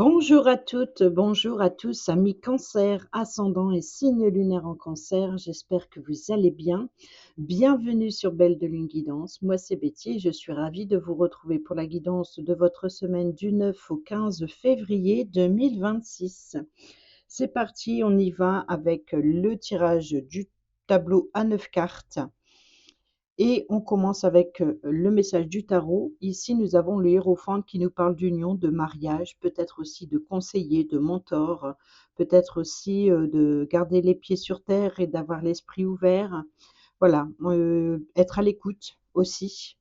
Bonjour à toutes, bonjour à tous, amis Cancer, ascendant et signe lunaire en Cancer. J'espère que vous allez bien. Bienvenue sur Belle de Lune Guidance. Moi, c'est Betty et je suis ravie de vous retrouver pour la guidance de votre semaine du 9 au 15 février 2026. C'est parti, on y va avec le tirage du tableau à 9 cartes. Et on commence avec le message du tarot. Ici, nous avons le hiérophante qui nous parle d'union, de mariage, peut-être aussi de conseiller, de mentor, peut-être aussi de garder les pieds sur terre et d'avoir l'esprit ouvert. Voilà, être à l'écoute aussi.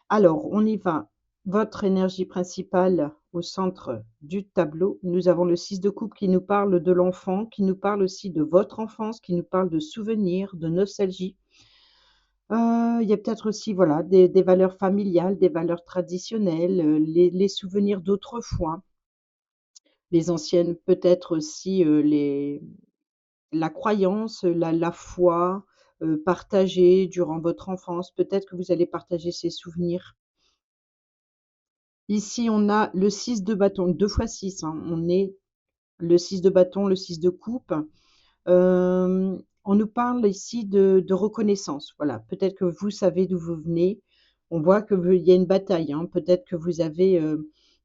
Alors, on y va. Votre énergie principale au centre du tableau. Nous avons le 6 de coupe qui nous parle de l'enfant, qui nous parle aussi de votre enfance, qui nous parle de souvenirs, de nostalgie. Il y a peut-être aussi, voilà, des valeurs familiales, des valeurs traditionnelles, les souvenirs d'autrefois, les anciennes, peut-être aussi, les la croyance, la foi, partagée durant votre enfance. Peut-être que vous allez partager ces souvenirs. Ici, on a le 6 de bâton, 2 fois 6, hein. On est le 6 de bâton, le 6 de coupe. On nous parle ici de reconnaissance. Voilà, peut-être que vous savez d'où vous venez. On voit que il y a une bataille, hein. Peut-être que vous avez,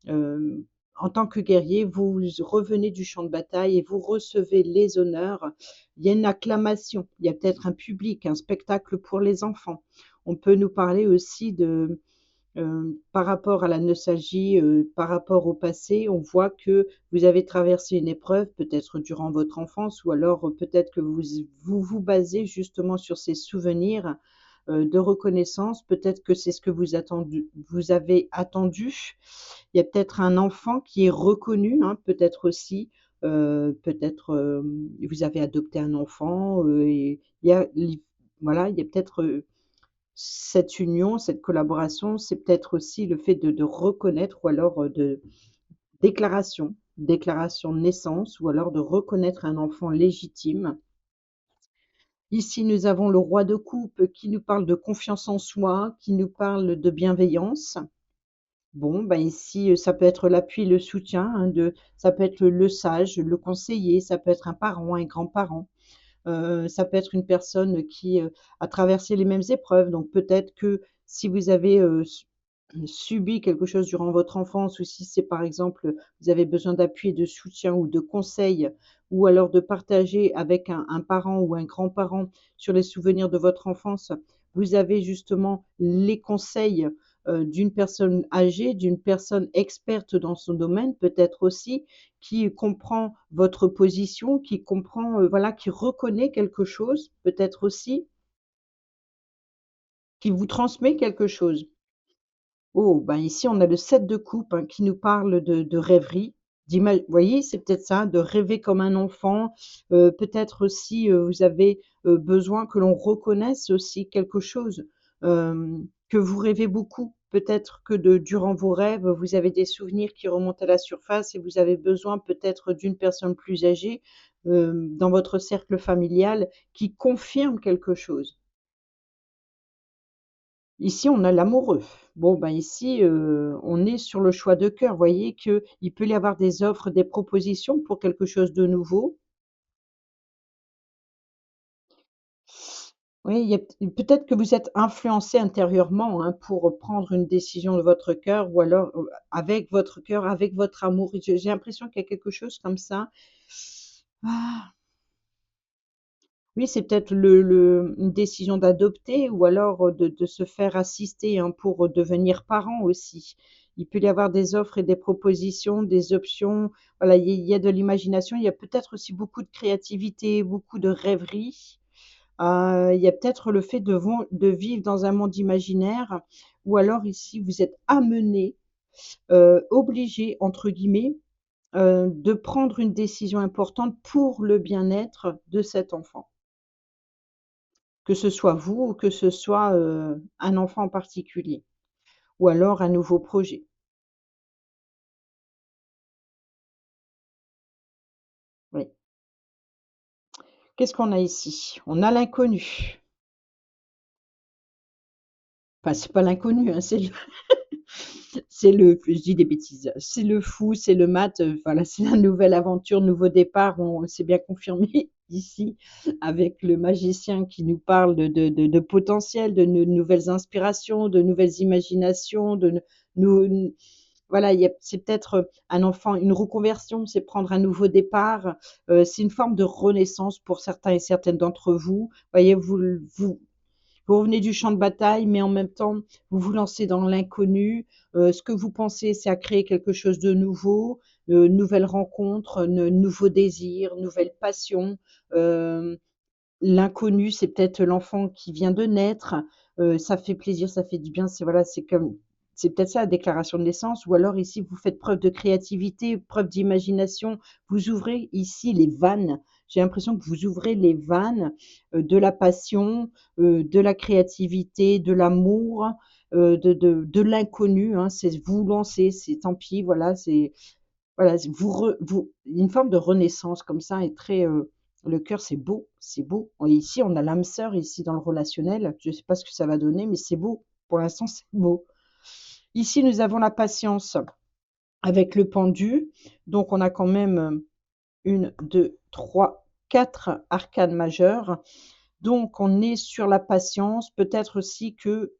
en tant que guerrier, vous revenez du champ de bataille et vous recevez les honneurs. Il y a une acclamation, il y a peut-être un public, un spectacle pour les enfants. On peut nous parler aussi de par rapport à la nostalgie, par rapport au passé, on voit que vous avez traversé une épreuve, peut-être durant votre enfance ou alors, peut-être que vous basez justement sur ces souvenirs, de reconnaissance. Peut-être que c'est ce que vous avez attendu. Il y a peut-être un enfant qui est reconnu, hein, peut-être aussi, peut-être, vous avez adopté un enfant, et il y a li voilà, il y a peut-être, cette union, cette collaboration, c'est peut-être aussi le fait de reconnaître ou alors, de déclaration de naissance ou alors de reconnaître un enfant légitime. Ici, nous avons le roi de coupe qui nous parle de confiance en soi, qui nous parle de bienveillance. Bon, ben ici, ça peut être l'appui, le soutien, hein, ça peut être le sage, le conseiller, ça peut être un parent, un grand-parent. Ça peut être une personne qui, a traversé les mêmes épreuves, donc peut-être que si vous avez, subi quelque chose durant votre enfance ou si c'est, par exemple, vous avez besoin d'appui et de soutien ou de conseils ou alors de partager avec un parent ou un grand-parent sur les souvenirs de votre enfance, vous avez justement les conseils, d'une personne âgée, d'une personne experte dans son domaine, peut-être aussi, qui comprend votre position, qui comprend, voilà, qui reconnaît quelque chose, peut-être aussi, qui vous transmet quelque chose. Oh, ben, ici, on a le 7 de coupe, hein, qui nous parle de rêverie, vous voyez, c'est peut-être ça, de rêver comme un enfant, peut-être aussi, vous avez, besoin que l'on reconnaisse aussi quelque chose, que vous rêvez beaucoup. Peut-être que durant vos rêves, vous avez des souvenirs qui remontent à la surface et vous avez besoin peut-être d'une personne plus âgée, dans votre cercle familial qui confirme quelque chose. Ici, on a l'amoureux. Bon, ben, ici, on est sur le choix de cœur. Vous voyez qu'il peut y avoir des offres, des propositions pour quelque chose de nouveau. Oui, il y a peut-être que vous êtes influencé intérieurement, hein, pour prendre une décision de votre cœur ou alors, avec votre cœur, avec votre amour. J'ai l'impression qu'il y a quelque chose comme ça. Ah! Oui, c'est peut-être une décision d'adopter ou alors, de se faire assister, hein, pour devenir parent aussi. Il peut y avoir des offres et des propositions, des options. Voilà, il y a de l'imagination, il y a peut-être aussi beaucoup de créativité, beaucoup de rêverie. Il y a peut-être le fait de vivre dans un monde imaginaire ou alors ici vous êtes amené, obligé entre guillemets, de prendre une décision importante pour le bien-être de cet enfant. Que ce soit vous ou que ce soit, un enfant en particulier ou alors un nouveau projet. Oui. Qu'est-ce qu'on a ici? On a l'inconnu. Enfin, c'est pas l'inconnu, hein, c'est le Je dis des bêtises, c'est le fou, c'est le mat, voilà, c'est la nouvelle aventure, nouveau départ. On C'est bien confirmé ici avec le magicien qui nous parle de potentiel, de nouvelles inspirations, de nouvelles imaginations, de nou voilà, il y a c'est peut-être, un enfant, une reconversion, c'est prendre un nouveau départ, c'est une forme de renaissance pour certains et certaines d'entre vous. Voyez, vous revenez du champ de bataille, mais en même temps, vous vous lancez dans l'inconnu. Ce que vous pensez, c'est à créer quelque chose de nouveau, nouvelles rencontres, nouveaux désirs, nouvelles passions. Hem, L'inconnu, c'est peut-être l'enfant qui vient de naître, ça fait plaisir, ça fait du bien, c'est voilà, c'est peut-être ça la déclaration de naissance, ou alors ici vous faites preuve de créativité, preuve d'imagination. Vous ouvrez ici les vannes. J'ai l'impression que vous ouvrez les vannes, de la passion, de la créativité, de l'amour, de l'inconnu, hein. C'est vous lancer, c'est tant pis, voilà, vous une forme de renaissance comme ça est très, le cœur, c'est beau, c'est beau. Ici, on a l'âme sœur ici dans le relationnel. Je ne sais pas ce que ça va donner, mais c'est beau. Pour l'instant, c'est beau. Ici, nous avons la patience avec le pendu. Donc on a quand même, 1, 2, 3, 4 arcanes majeures. Donc on est sur la patience, peut-être aussi que,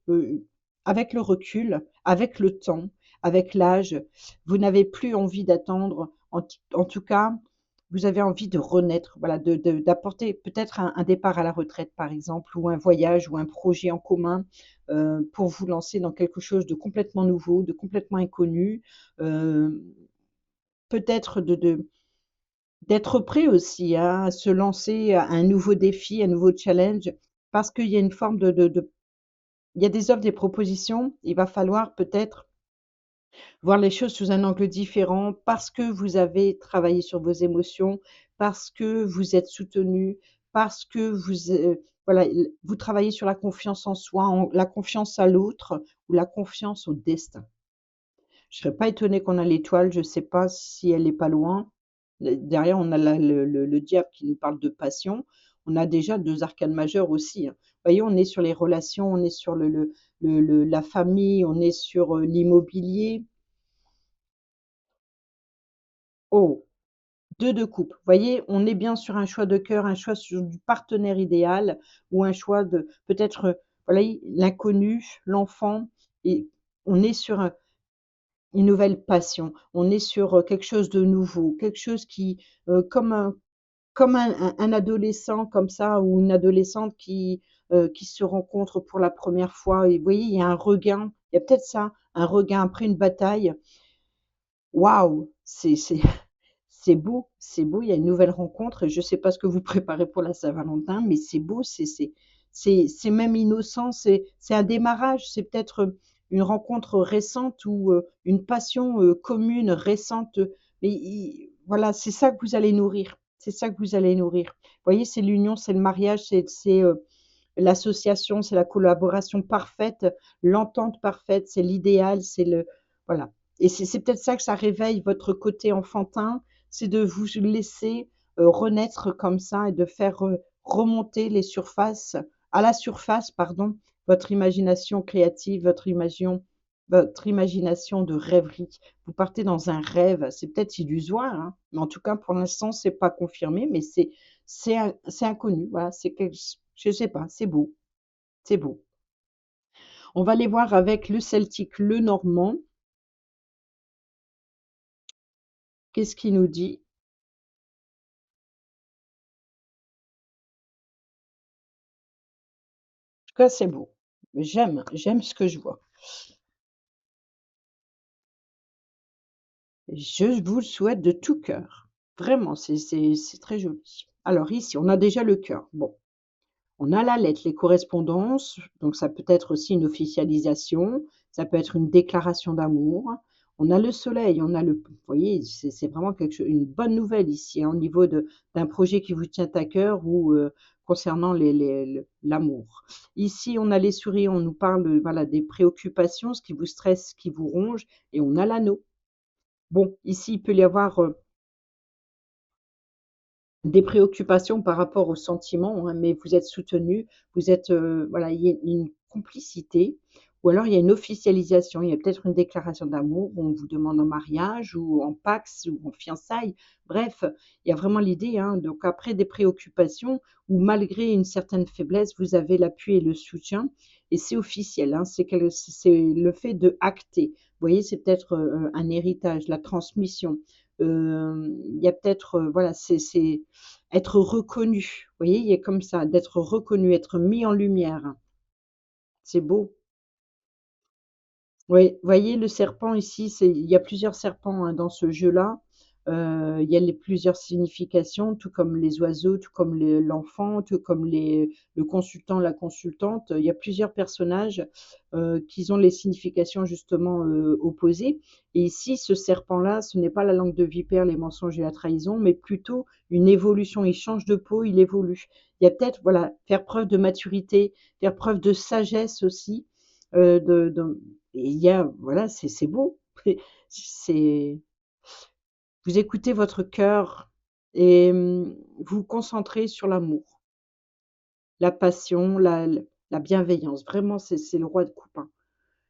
avec le recul, avec le temps, avec l'âge, vous n'avez plus envie d'attendre. En tout cas, vous avez envie de renaître, voilà, d'apporter peut-être un départ à la retraite, par exemple, ou un voyage ou un projet en commun, pour vous lancer dans quelque chose de complètement nouveau, de complètement inconnu. Heu, Peut-être d'être prêt aussi, hein, à se lancer à un nouveau défi, un nouveau challenge, parce qu'il y a une forme il y a des offres, des propositions. Il va falloir peut-être voir les choses sous un angle différent parce que vous avez travaillé sur vos émotions, parce que vous êtes soutenu, parce que voilà, vous travaillez sur la confiance en soi, la confiance à l'autre ou la confiance au destin. Je serais pas étonnée qu'on a l'étoile, je ne sais pas si elle est pas loin. Derrière, on a le diable qui nous parle de passion. On a déjà 2 arcanes majeures aussi, hein. Vous voyez, on est sur les relations, on est sur la famille, on est sur, l'immobilier. Oh! 2 de coupe. Vous voyez, on est bien sur un choix de cœur, un choix sur du partenaire idéal ou un choix de peut-être, voilà, l'inconnu, l'enfant, et on est sur une nouvelle passion. On est sur, quelque chose de nouveau, quelque chose qui, comme un adolescent comme ça ou une adolescente qui se rencontrent pour la première fois, et vous voyez, il y a un regain, il y a peut-être ça, un regain après une bataille. Waouh! C'est beau, il y a une nouvelle rencontre. Je ne sais pas ce que vous préparez pour la Saint-Valentin, mais c'est beau, c'est même innocent, c'est un démarrage, c'est peut-être, une rencontre récente ou, une passion, commune récente, mais voilà, c'est ça que vous allez nourrir, c'est ça que vous allez nourrir. Vous voyez, c'est l'union, c'est le mariage, l'association, c'est la collaboration parfaite, l'entente parfaite, c'est l'idéal, c'est le voilà, et c'est peut-être ça que ça réveille votre côté enfantin, c'est de vous laisser, renaître comme ça et de faire, remonter à la surface, pardon, votre imagination créative, votre imagination de rêverie. Vous partez dans un rêve, c'est peut-être illusoire, hein, mais en tout cas pour l'instant c'est pas confirmé, mais c'est inconnu, voilà, c'est quelque je sais pas, c'est beau, c'est beau. On va aller voir avec le celtique, le normand. Qu'est-ce qu'il nous dit? En tout cas, c'est beau. J'aime ce que je vois. Je vous le souhaite de tout cœur. Vraiment, c'est très joli. Alors ici, on a déjà le cœur. Bon, on a la lettre, les correspondances, donc ça peut être aussi une officialisation, ça peut être une déclaration d'amour. On a le soleil, on a vous voyez, c'est vraiment une bonne nouvelle ici, hein, au niveau d'un projet qui vous tient à cœur ou concernant l'amour. Ici, on a les souris, on nous parle voilà, des préoccupations, ce qui vous stresse, ce qui vous ronge, et on a l'anneau. Bon, ici, il peut y avoir des préoccupations par rapport aux sentiments, hein, mais vous êtes soutenu, vous êtes, voilà, il y a une complicité. Ou alors il y a une officialisation, il y a peut-être une déclaration d'amour où on vous demande en mariage ou en pax ou en fiançailles. Bref, il y a vraiment l'idée, hein, donc après des préoccupations où malgré une certaine faiblesse, vous avez l'appui et le soutien et c'est officiel, hein, c'est le fait de acter. Vous voyez, c'est peut-être, un héritage, la transmission. Il y a peut-être, voilà, c'est être reconnu. Vous voyez, il y a comme ça, d'être reconnu, être mis en lumière. C'est beau. Oui, voyez le serpent ici, c'est il y a plusieurs serpents, hein, dans ce jeu-là. Il y a les plusieurs significations, tout comme les oiseaux, tout comme l'enfant, tout comme le consultant, la consultante. Il y a plusieurs personnages, qui ont les significations justement, opposées et ici, ce serpent-là, ce n'est pas la langue de vipère, les mensonges et la trahison, mais plutôt une évolution. Il change de peau, il évolue. Il y a peut-être, voilà, faire preuve de maturité, faire preuve de sagesse aussi, de et il y a voilà, c'est beau. C'est vous écoutez votre cœur et vous vous concentrez sur l'amour, la passion, la bienveillance. Vraiment, c'est le roi de coupe, hein.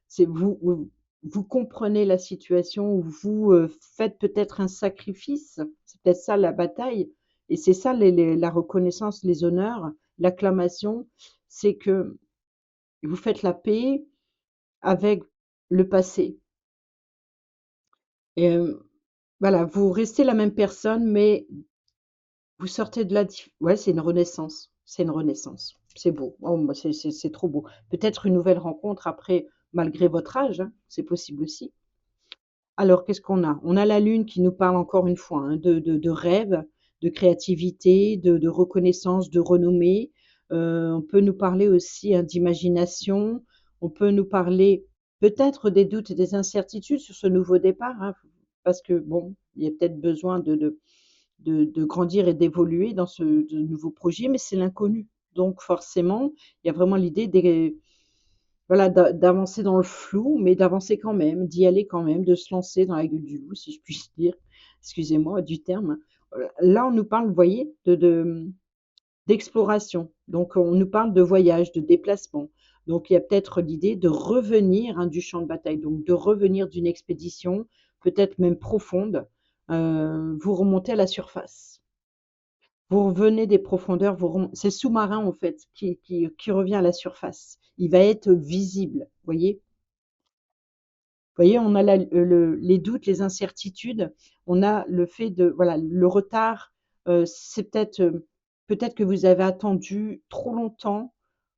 C'est vous comprenez la situation où vous, faites peut-être un sacrifice. C'est peut-être ça la bataille et c'est ça les la reconnaissance, les honneurs, l'acclamation. C'est que vous faites la paix avec le passé et voilà, vous restez la même personne, mais vous sortez de la ouais, c'est une renaissance, c'est une renaissance. C'est beau. Oh, bah, c'est trop beau. Peut-être une nouvelle rencontre après, malgré votre âge, hein, c'est possible aussi. Alors, qu'est-ce qu'on a? On a la lune qui nous parle encore une fois, hein, de rêve, de créativité, de reconnaissance, de renommée. On peut nous parler aussi, hein, d'imagination. On peut nous parler peut-être des doutes et des incertitudes sur ce nouveau départ, hein, parce que bon, il y a peut-être besoin de grandir et d'évoluer dans ce nouveau projet, mais c'est l'inconnu. Donc forcément, il y a vraiment l'idée des voilà, d'avancer dans le flou, mais d'avancer quand même, d'y aller quand même, de se lancer dans la gueule du loup, si je puis dire. Excusez-moi du terme. Là, on nous parle, vous voyez, d'exploration. Donc on nous parle de voyage, de déplacement. Donc il y a peut-être l'idée de revenir, hein, du champ de bataille, donc de revenir d'une expédition, peut-être même profonde, vous remontez à la surface. Vous revenez des profondeurs, c'est le sous-marin en fait qui revient à la surface. Il va être visible, voyez? Voyez, on a les doutes, les incertitudes, on a le fait de voilà, le retard, c'est peut-être, peut-être que vous avez attendu trop longtemps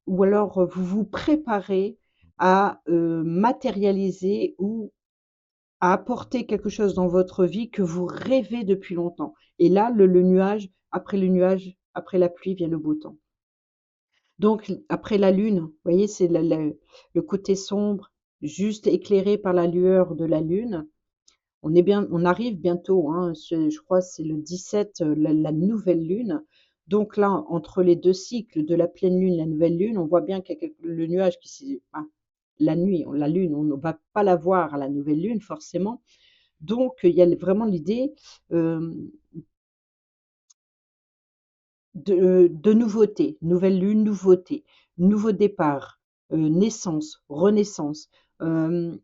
ou alors, vous vous préparez à, matérialiser ou à apporter quelque chose dans votre vie que vous rêvez depuis longtemps et là, le nuage, après la pluie vient le beau temps. Donc après la lune, vous voyez, c'est le côté sombre, juste éclairé par la lueur de la lune. On arrive bientôt, hein, je crois que c'est le 17, la nouvelle lune. Donc là, entre les 2 cycles de la pleine lune, la nouvelle lune, on voit bien qu'il y a le nuage qui s'est enfin, la nuit, la lune, on ne va pas la voir à la nouvelle lune forcément. Donc il y a vraiment l'idée, hem, de nouveauté, nouvelle lune, nouveauté, nouveau départ, naissance, renaissance. Hem,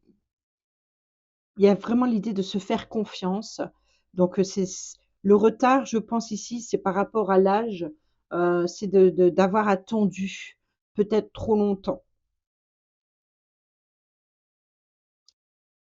il y a vraiment l'idée de se faire confiance. Donc, le retard, je pense ici, c'est par rapport à l'âge, c'est d'avoir attendu peut-être trop longtemps.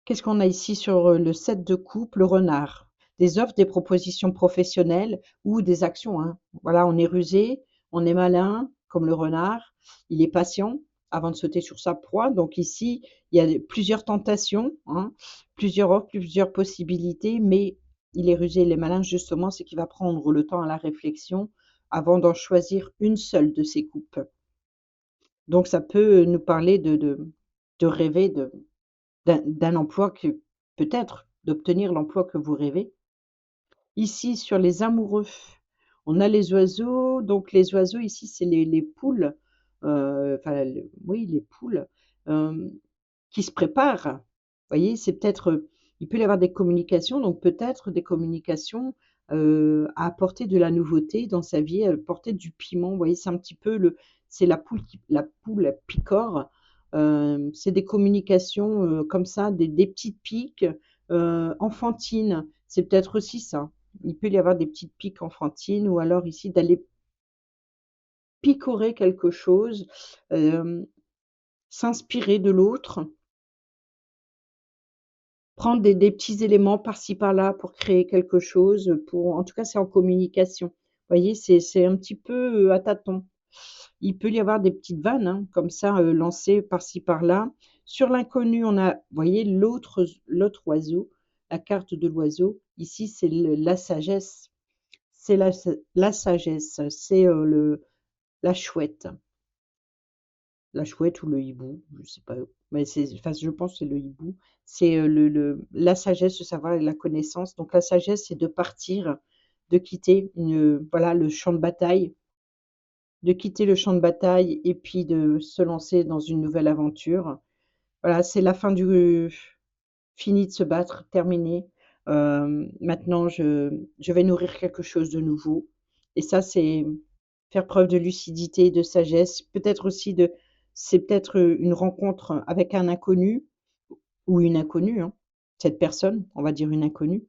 Qu'est-ce qu'on a ici sur, le 7 de coupe? Le renard. Des offres, des propositions professionnelles ou des actions, hein. Voilà, on est rusé, on est malin comme le renard, il est patient avant de sauter sur sa proie. Donc ici, il y a plusieurs tentations, hein, plusieurs offres, plusieurs possibilités, mais il est rusé, il est malin justement, c'est qu'il va prendre le temps à la réflexion avant d'en choisir une seule de ces coupes. Donc ça peut nous parler de rêver d'un emploi que peut-être d'obtenir l'emploi que vous rêvez. Ici, sur les amoureux, on a les oiseaux, donc les oiseaux ici, c'est les poules, enfin le oui, les poules, hem, qui se préparent. Vous voyez? C'est peut-être, il peut y avoir des communications, donc peut-être des communications, à apporter de la nouveauté dans sa vie, à apporter du piment. Vous voyez? C'est un petit peu c'est la poule qui la poule picore, C'est des communications, comme ça, des petites piques, enfantines. C'est peut-être aussi ça. Il peut y avoir des petites piques enfantines ou alors ici d'aller picorer quelque chose, hem, s'inspirer de l'autre, prendre des petits éléments par-ci par-là pour créer quelque chose, pour en tout cas, c'est en communication. Vous voyez, c'est un petit peu, à tâtons. Il peut y avoir des petites vannes, hein, comme ça, lancées par-ci par-là. Sur l'inconnu, on a, vous voyez, l'autre oiseau, la carte de l'oiseau. Ici, c'est la sagesse. C'est la sagesse, c'est, la chouette. La chouette ou le hibou, je sais pas, mais c'est enfin, je pense que c'est le hibou. C'est, la sagesse, le savoir et la connaissance. Donc la sagesse, c'est de partir, de quitter voilà, le champ de bataille, de quitter le champ de bataille et puis de se lancer dans une nouvelle aventure. Voilà, c'est la fin du fini de se battre, terminé. Maintenant je vais nourrir quelque chose de nouveau et ça, c'est faire preuve de lucidité et de sagesse. Peut-être aussi de c'est peut-être, une rencontre avec un inconnu ou une inconnue, hein. Cette personne, on va dire une inconnue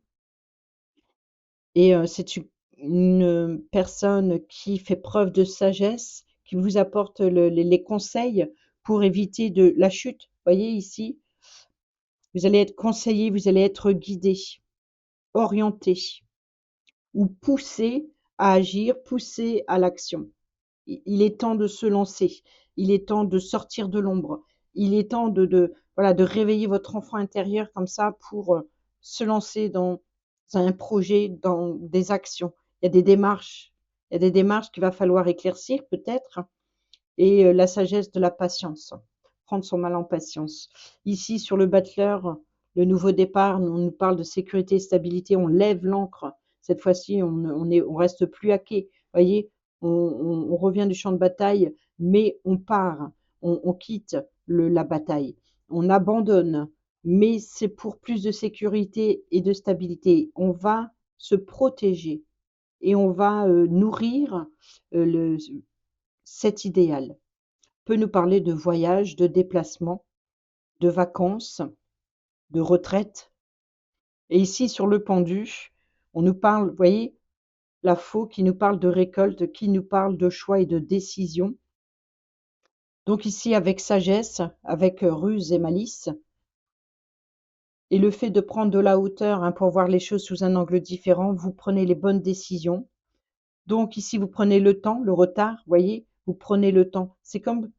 et c'est une personne qui fait preuve de sagesse, qui vous apporte les conseils pour éviter de la chute. Vous voyez ici, vous allez être conseillé, vous allez être guidé, orienté ou poussé à agir, poussé à l'action. Il est temps de se lancer, il est temps de sortir de l'ombre, il est temps voilà, de réveiller votre enfant intérieur comme ça pour, se lancer dans un projet, dans des actions. Il y a des démarches il y a des démarches qu'il va falloir éclaircir peut-être et la sagesse de la patience, prendre son mal en patience. Ici sur le battleur, le nouveau départ, on nous parle de sécurité et stabilité, on lève l'ancre. Cette fois-ci, on reste plus à quai. Voyez? On revient du champ de bataille, mais on part, on quitte la bataille. On abandonne, mais c'est pour plus de sécurité et de stabilité. On va se protéger et on va, nourrir, le cet idéal peut nous parler de voyage, de déplacement, de vacances, de retraite. Et ici, sur le pendu, on nous parle, vous voyez, la faux qui nous parle de récolte, qui nous parle de choix et de décision. Donc ici, avec sagesse, avec ruse et malice, et le fait de prendre de la hauteur hein, pour voir les choses sous un angle différent, vous prenez les bonnes décisions. Donc ici, vous prenez le temps, le retard, vous voyez, vous prenez le temps. C'est comme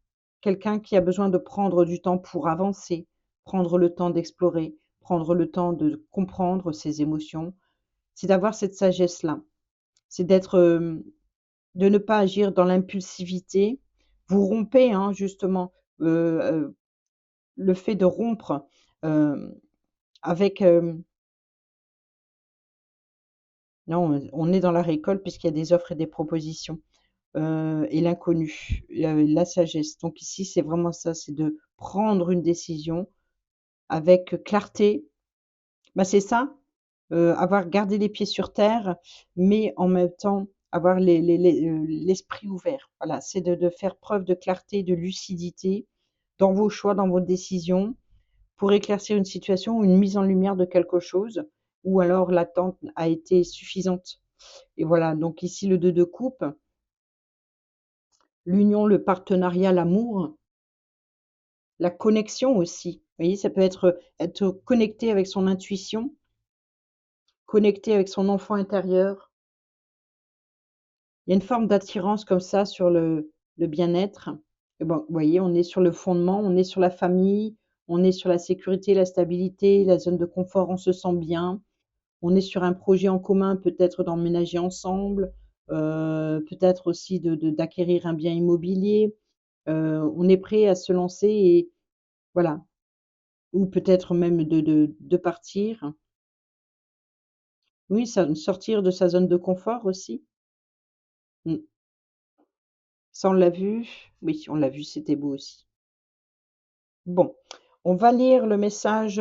quelqu'un qui a besoin de prendre du temps pour avancer, prendre le temps d'explorer, prendre le temps de comprendre ses émotions. C'est d'avoir cette sagesse-là. C'est d'être, de ne pas agir dans l'impulsivité. Vous rompez, hein, justement, le fait de rompre, hem, avec, non, on est dans la récolte puisqu'il y a des offres et des propositions. Et l'inconnu, la sagesse. Donc ici, c'est vraiment ça, c'est de prendre une décision avec clarté. Bah, c'est ça, avoir gardé les pieds sur terre, mais en même temps avoir l'esprit ouvert. Voilà, c'est de faire preuve de clarté, de lucidité dans vos choix, dans vos décisions, pour éclaircir une situation ou une mise en lumière de quelque chose, ou alors l'attente a été suffisante. Et voilà, donc ici le 2 de coupe, l'union, le partenariat, l'amour, la connexion aussi. Vous voyez, ça peut être connecté avec son intuition, connecté avec son enfant intérieur. Il y a une forme d'attirance comme ça sur le bien-être. Et bon, vous voyez, on est sur le fondement, on est sur la famille, on est sur la sécurité, la stabilité, la zone de confort, on se sent bien. On est sur un projet en commun, peut-être d'emménager ensemble, peut-être aussi d'acquérir un bien immobilier. On est prêt à se lancer et voilà. Ou peut-être même de partir. Oui, ça sortir de sa zone de confort aussi. Mmh. Ça, on l'a vu. Oui, on l'a vu, c'était beau aussi. Bon, on va lire le message.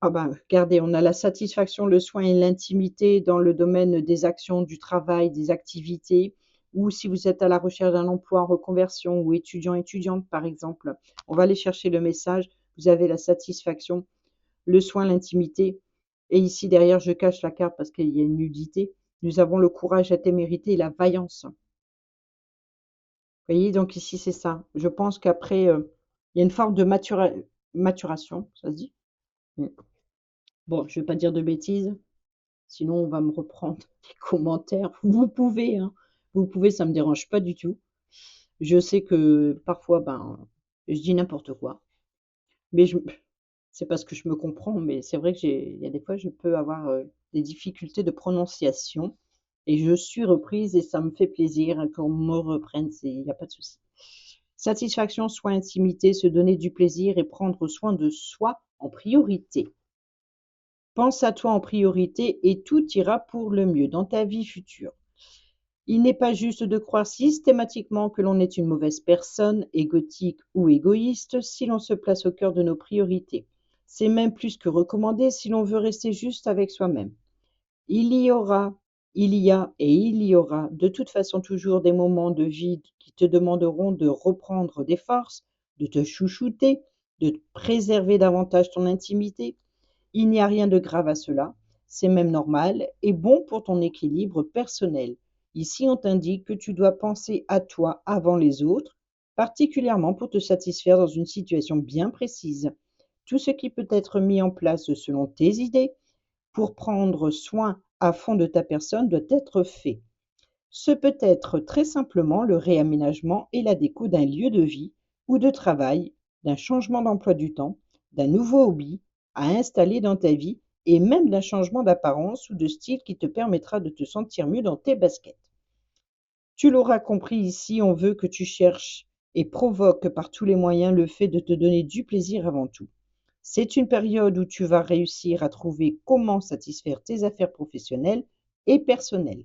Ah bah, regardez, on a la satisfaction, le soin et l'intimité dans le domaine des actions, du travail, des activités. ou si vous êtes à la recherche d'un emploi en reconversion ou étudiant, étudiante par exemple, on va aller chercher le message, vous avez la satisfaction, le soin, l'intimité. Et ici derrière, je cache la carte parce qu'il y a une nudité. Nous avons le courage à témérité et la vaillance. Vous voyez, donc ici c'est ça. Je pense qu'après, il y a une forme de maturation, ça se dit? Mm. Bon, je ne vais pas dire de bêtises, sinon on va me reprendre des commentaires. Vous pouvez, hein. Vous pouvez, ça me dérange pas du tout. Je sais que parfois, ben, je dis n'importe quoi. Mais c'est parce que je me comprends, mais c'est vrai que il y a des fois, je peux avoir des difficultés de prononciation et je suis reprise et ça me fait plaisir qu'on me reprenne, il n'y a pas de souci. Satisfaction, soin, intimité, se donner du plaisir et prendre soin de soi en priorité. Pense à toi en priorité et tout ira pour le mieux dans ta vie future. Il n'est pas juste de croire systématiquement que l'on est une mauvaise personne, égotique ou égoïste, si l'on se place au cœur de nos priorités. C'est même plus que recommandé si l'on veut rester juste avec soi-même. Il y aura, il y a et il y aura de toute façon toujours des moments de vie qui te demanderont de reprendre des forces, de te chouchouter, de préserver davantage ton intimité. Il n'y a rien de grave à cela, c'est même normal et bon pour ton équilibre personnel. Ici, on t'indique que tu dois penser à toi avant les autres, particulièrement pour te satisfaire dans une situation bien précise. Tout ce qui peut être mis en place selon tes idées pour prendre soin à fond de ta personne doit être fait. Ce peut être très simplement le réaménagement et la déco d'un lieu de vie ou de travail, d'un changement d'emploi du temps, d'un nouveau hobby à installer dans ta vie et même d'un changement d'apparence ou de style qui te permettra de te sentir mieux dans tes baskets. Tu l'auras compris ici, on veut que tu cherches et provoques par tous les moyens le fait de te donner du plaisir avant tout. C'est une période où tu vas réussir à trouver comment satisfaire tes affaires professionnelles et personnelles.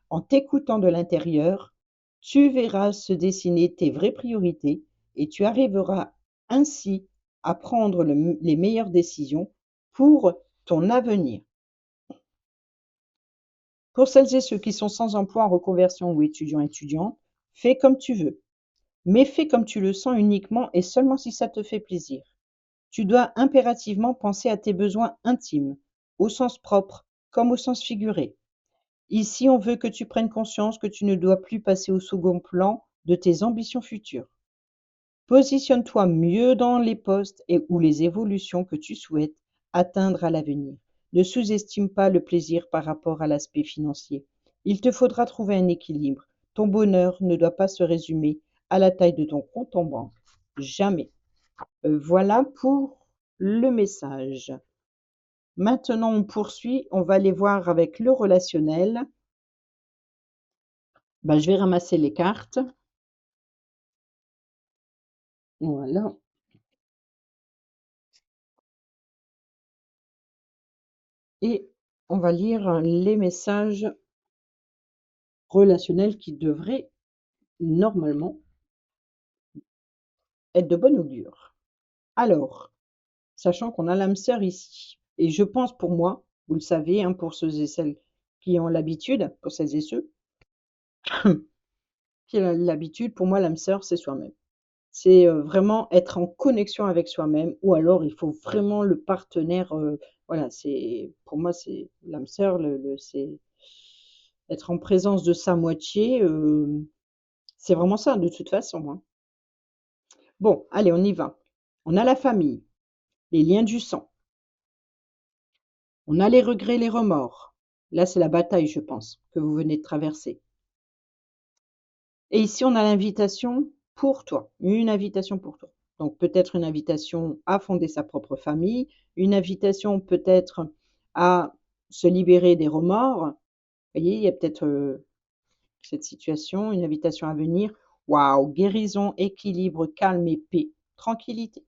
En t'écoutant de l'intérieur, tu verras se dessiner tes vraies priorités et tu arriveras ainsi à prendre les meilleures décisions pour ton avenir. Pour celles et ceux qui sont sans emploi en reconversion ou étudiants, fais comme tu veux, mais fais comme tu le sens uniquement et seulement si ça te fait plaisir. Tu dois impérativement penser à tes besoins intimes, au sens propre comme au sens figuré. Ici, on veut que tu prennes conscience que tu ne dois plus passer au second plan de tes ambitions futures. Positionne-toi mieux dans les postes ou les évolutions que tu souhaites atteindre à l'avenir. Ne sous-estime pas le plaisir par rapport à l'aspect financier. Il te faudra trouver un équilibre. Ton bonheur ne doit pas se résumer à la taille de ton compte en banque. Jamais. Voilà pour le message. Maintenant, on poursuit. On va aller voir avec le relationnel. Je vais ramasser les cartes. Voilà. Et on va lire les messages relationnels qui devraient normalement être de bonne augure. Alors, sachant qu'on a l'âme sœur ici, et je pense pour moi, vous le savez, hein, pour ceux et celles qui ont l'habitude, pour celles et ceux qui ont l'habitude, pour moi, l'âme sœur, c'est soi-même. C'est vraiment être en connexion avec soi-même, ou alors il faut vraiment le partenaire. Voilà, c'est pour moi, c'est l'âme sœur, c'est être en présence de sa moitié. C'est vraiment ça, de toute façon, hein. Bon, allez, on y va. On a la famille, les liens du sang. On a les regrets, les remords. Là, c'est la bataille, je pense, que vous venez de traverser. Et ici, on a l'invitation pour toi, une invitation pour toi. Donc, peut-être une invitation à fonder sa propre famille, une invitation peut-être à se libérer des remords. Vous voyez, il y a peut-être cette situation, une invitation à venir. Waouh, guérison, équilibre, calme et paix, tranquillité.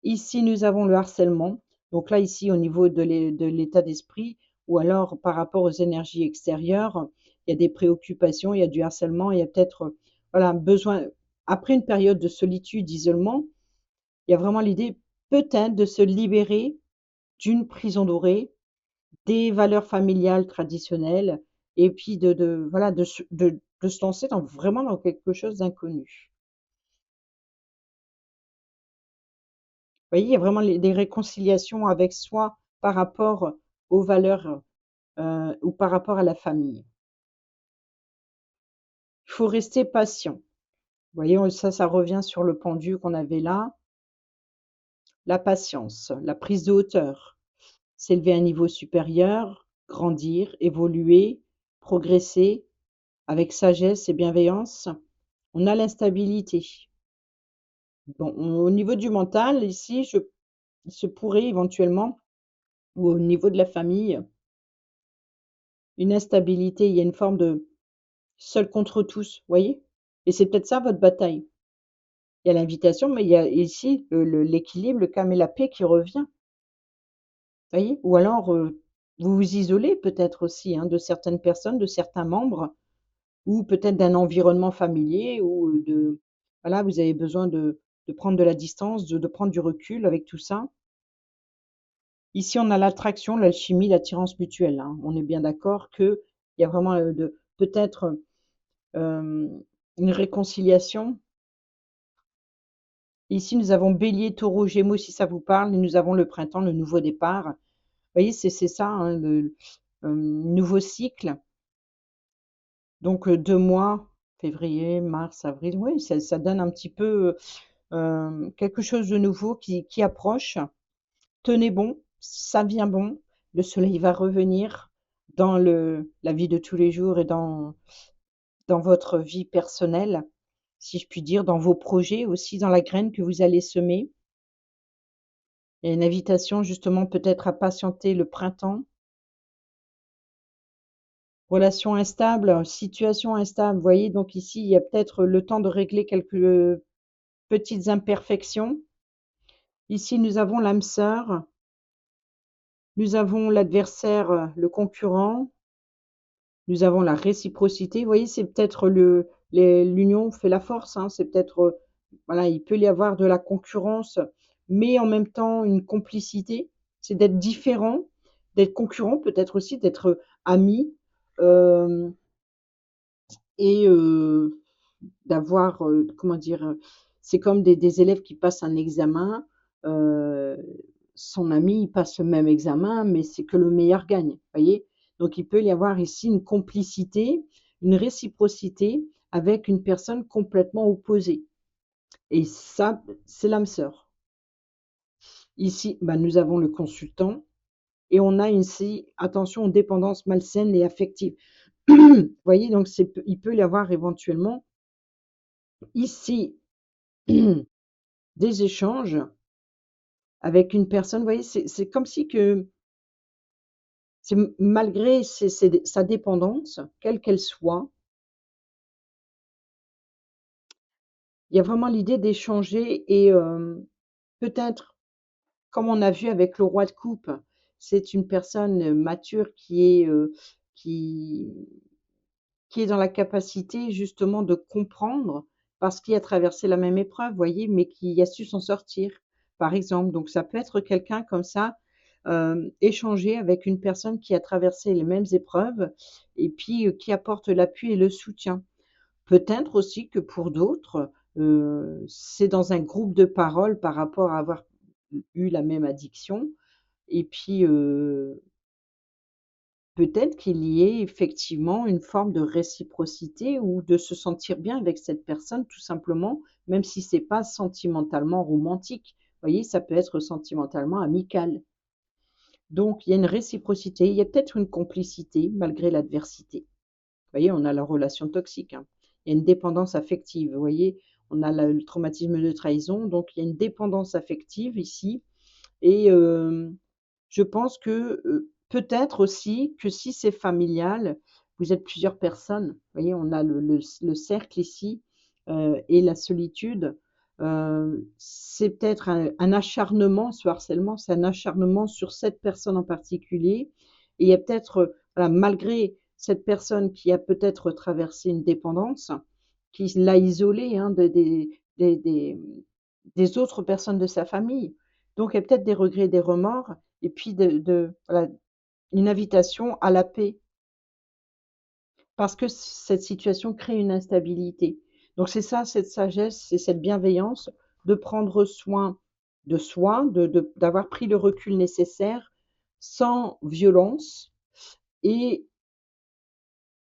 Ici, nous avons le harcèlement. Donc là, ici, au niveau de l'état d'esprit, ou alors par rapport aux énergies extérieures, il y a des préoccupations, il y a du harcèlement, il y a peut-être voilà, besoin, après une période de solitude, d'isolement, il y a vraiment l'idée peut-être de se libérer d'une prison dorée, des valeurs familiales traditionnelles, et puis voilà, de se lancer vraiment dans quelque chose d'inconnu. Vous voyez, il y a vraiment des réconciliations avec soi par rapport aux valeurs ou par rapport à la famille. Il faut rester patient. Vous voyez, ça revient sur le pendu qu'on avait là. La patience, la prise de hauteur, s'élever à un niveau supérieur, grandir, évoluer, progresser avec sagesse et bienveillance. On a l'instabilité. Bon, au niveau du mental, ici, il se pourrait éventuellement, ou au niveau de la famille, une instabilité. Il y a une forme de seul contre tous, vous voyez? Et c'est peut-être ça votre bataille. Il y a l'invitation, mais il y a ici l'équilibre, le calme et la paix qui revient, vous voyez? Ou alors, vous vous isolez peut-être aussi, hein, de certaines personnes, de certains membres, ou peut-être d'un environnement familier ou de voilà, vous avez besoin de prendre de la distance, de prendre du recul avec tout ça. Ici, on a l'attraction, l'alchimie, l'attirance mutuelle, hein. On est bien d'accord qu'il y a vraiment, de peut-être, une réconciliation. Ici, nous avons Bélier, Taureau, Gémeaux, si ça vous parle, et nous avons le printemps, le nouveau départ. Vous voyez, c'est ça, hein, le, nouveau cycle. Donc 2 mois, février, mars, avril, oui, ça donne un petit peu, quelque chose de nouveau qui approche. Tenez bon, ça vient bon, le soleil va revenir dans la vie de tous les jours et dans votre vie personnelle, si je puis dire, dans vos projets aussi, dans la graine que vous allez semer. Il y a une invitation justement peut-être à patienter le printemps. Relation instable, situation instable, vous voyez? Donc ici, il y a peut-être le temps de régler quelques petites imperfections. Ici, nous avons l'âme sœur, nous avons l'adversaire, le concurrent, nous avons la réciprocité. Vous voyez, c'est peut-être l'union fait la force, hein. C'est peut-être, voilà, il peut y avoir de la concurrence, mais en même temps une complicité. C'est d'être différent, d'être concurrent, peut-être aussi d'être amis, hem et d'avoir, comment dire? C'est comme des élèves qui passent un examen, heu, son ami, il passe le même examen, mais c'est que le meilleur gagne, voyez? Donc il peut y avoir ici une complicité, une réciprocité avec une personne complètement opposée et ça, c'est l'âme sœur. Ici, bah, nous avons le consultant et on a ici, attention aux dépendances malsaines et affectives. Vous voyez? Donc il peut y avoir éventuellement ici des échanges avec une personne, vous voyez, c'est comme si que c'est malgré sa dépendance, quelle qu'elle soit, il y a vraiment l'idée d'échanger et peut-être, comme on a vu avec le roi de coupe, c'est une personne, mature qui qui est dans la capacité justement de comprendre parce qu'il a traversé la même épreuve, vous voyez? Mais qui a su s'en sortir, par exemple. Donc ça peut être quelqu'un comme ça, échanger avec une personne qui a traversé les mêmes épreuves et puis, qui apporte l'appui et le soutien. Peut-être aussi que pour d'autres, c'est dans un groupe de parole par rapport à avoir eu la même addiction et puis, peut-être qu'il y ait effectivement une forme de réciprocité ou de se sentir bien avec cette personne tout simplement, même si c'est pas sentimentalement romantique. Vous voyez, ça peut être sentimentalement amical. Donc il y a une réciprocité, il y a peut-être une complicité malgré l'adversité. Vous voyez, on a la relation toxique, hein. Il y a une dépendance affective, vous voyez? On a le traumatisme de trahison, donc il y a une dépendance affective ici et je pense que, peut-être aussi que si c'est familial, vous êtes plusieurs personnes. Vous voyez, on a le cercle ici, et la solitude. C'est peut-être un acharnement, ce harcèlement, c'est un acharnement sur cette personne en particulier et il y a peut-être, voilà, malgré cette personne qui a peut-être traversé une dépendance, qui l'a isolé, hein, des autres personnes de sa famille. Donc il y a peut-être des regrets, des remords et puis de voilà, une invitation à la paix. parce que cette situation crée une instabilité. Donc c'est ça, cette sagesse, c'est cette bienveillance de prendre soin de soi, d'avoir pris le recul nécessaire sans violence et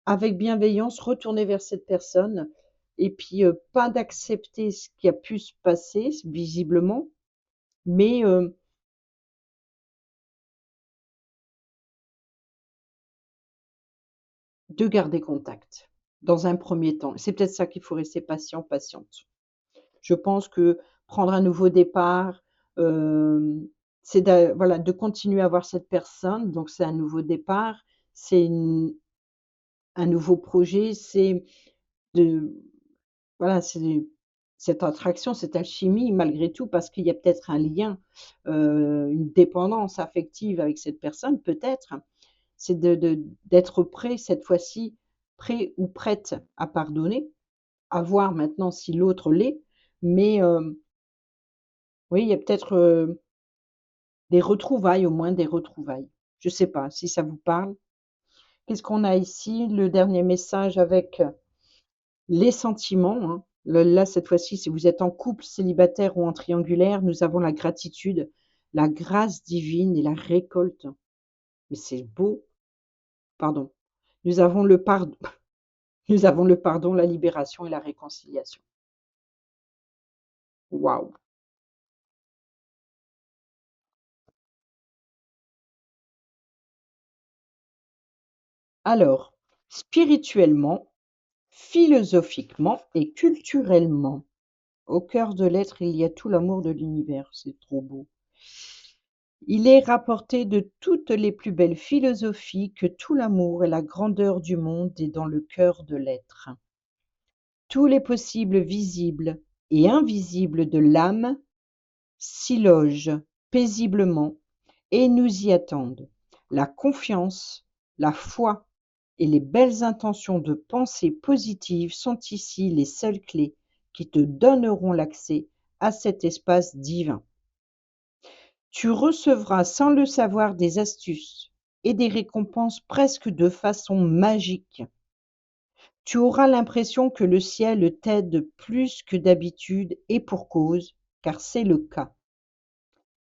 avec bienveillance retourner vers cette personne et puis pas d'accepter ce qui a pu se passer visiblement, mais de garder contact dans un premier temps. C'est peut-être ça qu'il faut rester patient, patiente. Je pense que prendre un nouveau départ, hem, c'est voilà, de continuer à voir cette personne, donc c'est un nouveau départ, c'est un nouveau projet, c'est de voilà, c'est cette attraction, cette alchimie malgré tout parce qu'il y a peut-être un lien, une dépendance affective avec cette personne peut-être. C'est d'être prêt cette fois-ci, prêt ou prête à pardonner, à voir maintenant si l'autre l'est, mais oui, il y a peut-être, des retrouvailles, au moins des retrouvailles. Je sais pas si ça vous parle? Qu'est-ce qu'on a ici? Le dernier message avec, les sentiments, hein. Le là, cette fois-ci, si vous êtes en couple, célibataire ou en triangulaire, nous avons la gratitude, la grâce divine et la récolte. Mais c'est beau, pardon. Nous avons le pardon nous avons le pardon, la libération et la réconciliation. Waouh! Alors, spirituellement, philosophiquement et culturellement, au cœur de l'être, il y a tout l'amour de l'univers. C'est trop beau. Il est rapporté de toutes les plus belles philosophies que tout l'amour et la grandeur du monde est dans le cœur de l'être. Tous les possibles visibles et invisibles de l'âme s'y logent paisiblement et nous y attendent. La confiance, la foi et les belles intentions de pensée positive sont ici les seules clés qui te donneront l'accès à cet espace divin. Tu recevras sans le savoir des astuces et des récompenses presque de façon magique. Tu auras l'impression que le ciel t'aide plus que d'habitude et pour cause, car c'est le cas.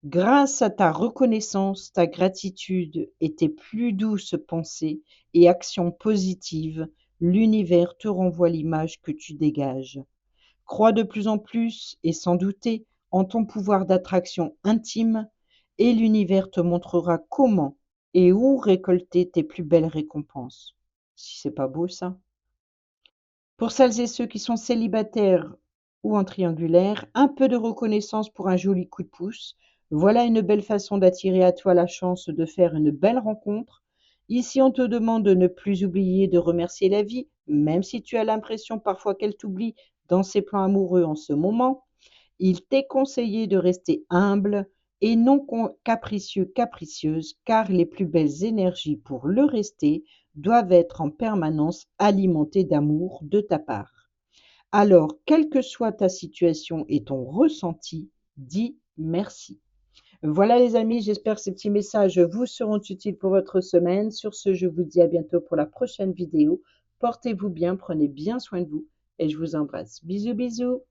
Grâce à ta reconnaissance, ta gratitude et tes plus douces pensées et actions positives, l'univers te renvoie l'image que tu dégages. Crois de plus en plus, et sans douter, en ton pouvoir d'attraction intime, et l'univers te montrera comment et où récolter tes plus belles récompenses. Si c'est pas beau ça? Pour celles et ceux qui sont célibataires ou en triangulaire, un peu de reconnaissance pour un joli coup de pouce. Voilà une belle façon d'attirer à toi la chance de faire une belle rencontre. Ici, on te demande de ne plus oublier de remercier la vie, même si tu as l'impression parfois qu'elle t'oublie dans ses plans amoureux en ce moment. Il t'est conseillé de rester humble et non capricieux, capricieuse, car les plus belles énergies pour le rester doivent être en permanence alimentées d'amour de ta part. Alors, quelle que soit ta situation et ton ressenti, dis merci. Voilà les amis, j'espère que ces petits messages vous seront utiles pour votre semaine. Sur ce, je vous dis à bientôt pour la prochaine vidéo. Portez-vous bien, prenez bien soin de vous et je vous embrasse. Bisous, bisous.